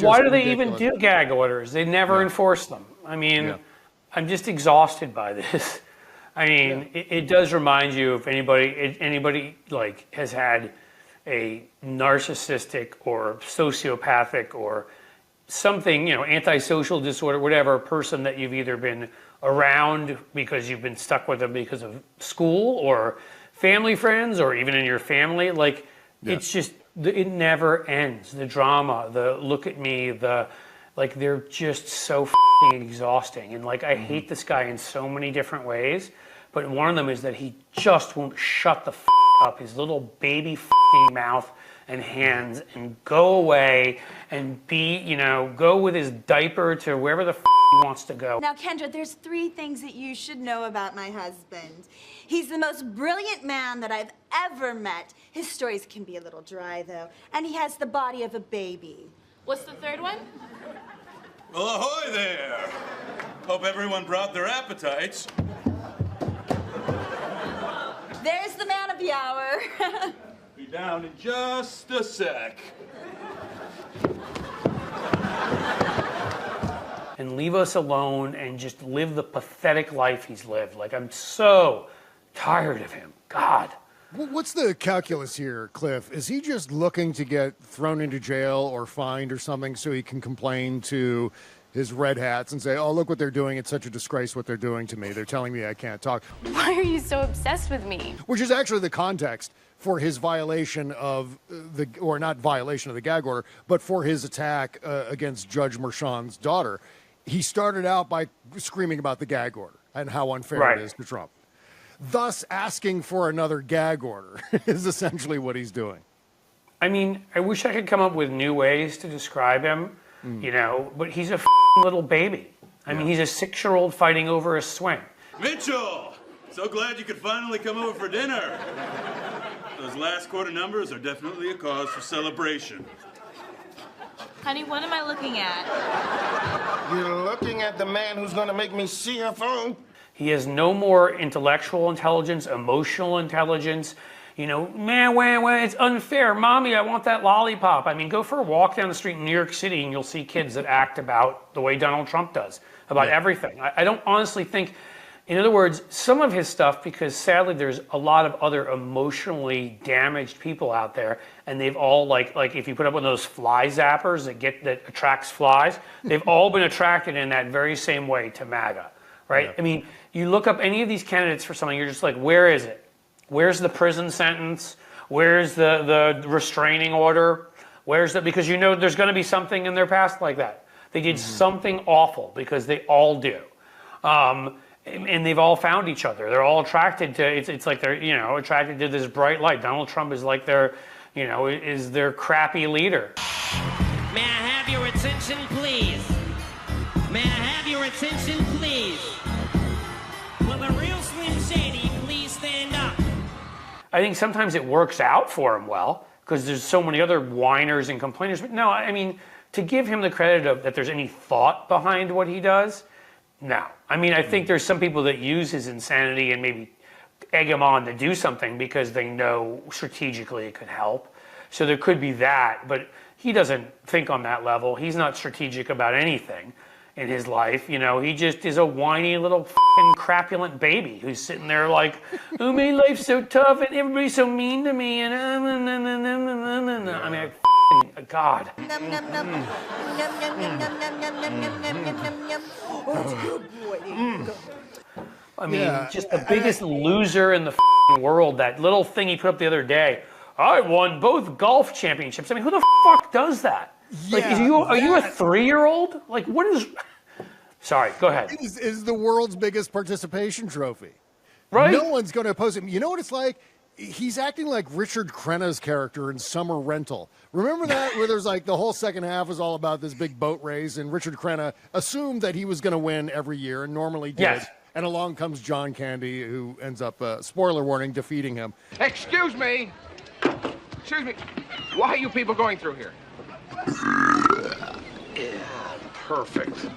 why do they even do gag orders? They never enforce them. I mean, I'm just exhausted by this. I mean, it does remind you if anybody like has had a narcissistic or sociopathic or something, you know, antisocial disorder, whatever person that you've either been around because you've been stuck with them because of school or family friends or even in your family. Like, it's just, it never ends. The drama, the look at me, like, they're just so f***ing exhausting. And like, I hate this guy in so many different ways, but one of them is that he just won't shut the f*** up his little baby f***ing mouth and hands and go away and be, you know, go with his diaper to wherever the f*** he wants to go. Now, Kendra, there's 3 things that you should know about my husband. He's the most brilliant man that I've ever met. His stories can be a little dry, though, and he has the body of a baby. What's the 3rd one? Well, ahoy there! Hope everyone brought their appetites. There's the man of the hour. Be down in just a sec. And leave us alone and just live the pathetic life he's lived. Like, I'm so tired of him. God. What's the calculus here, Cliff? Is he just looking to get thrown into jail or fined or something so he can complain to his red hats and say, oh, look what they're doing. It's such a disgrace what they're doing to me. They're telling me I can't talk. Why are you so obsessed with me? Which is actually the context for his violation of or not violation of the gag order, but for his attack against Judge Merchan's daughter. He started out by screaming about the gag order and how unfair it is to Trump. Thus, asking for another gag order is essentially what he's doing. I mean, I wish I could come up with new ways to describe him, you know, but he's a little baby. I mean, he's a 6-year-old fighting over a swing. Mitchell! So glad you could finally come over for dinner. Those last quarter numbers are definitely a cause for celebration. Honey, what am I looking at? You're looking at the man who's going to make me CFO? He has no more intellectual intelligence, emotional intelligence. You know, man, it's unfair. Mommy, I want that lollipop. I mean, go for a walk down the street in New York City and you'll see kids that act about the way Donald Trump does, about everything. I don't honestly think, in other words, some of his stuff, because sadly there's a lot of other emotionally damaged people out there, and they've all, like if you put up one of those fly zappers that attracts flies, they've all been attracted in that very same way to MAGA, right? Yeah. I mean, you look up any of these candidates for something, you're just like, where is it? Where's the prison sentence? Where's the restraining order? Because you know there's going to be something in their past like that. They did something awful, because they all do. And they've all found each other. They're all attracted to, it's like they're, you know, attracted to this bright light. Donald Trump is like their, you know, is their crappy leader. May I have your attention, please? May I have your attention, please? Will the real Slim Shady please stand up? I think sometimes it works out for him well, because there's so many other whiners and complainers. But no, I mean, to give him the credit of that there's any thought behind what he does, no. I mean, I think there's some people that use his insanity and maybe egg him on to do something because they know strategically it could help. So there could be that, but he doesn't think on that level. He's not strategic about anything in his life. You know, he just is a whiny little f***ing crapulent baby who's sitting there like, oh, my life's so tough and everybody's so mean to me. And I mean, God. I mean, just the biggest loser in the world. That little thing he put up the other day. I won both golf championships. I mean, who the fuck does that? Like, are you a 3-year-old? Like, what is... Sorry, go ahead. It is the world's biggest participation trophy. Right? No one's going to oppose him. You know what it's like? He's acting like Richard Crenna's character in Summer Rental. Remember that? Where there's like the whole second half is all about this big boat race, and Richard Crenna assumed that he was going to win every year and normally did. Yes. And along comes John Candy, who ends up, spoiler warning, defeating him. Excuse me. Excuse me. Why are you people going through here? Yeah, perfect.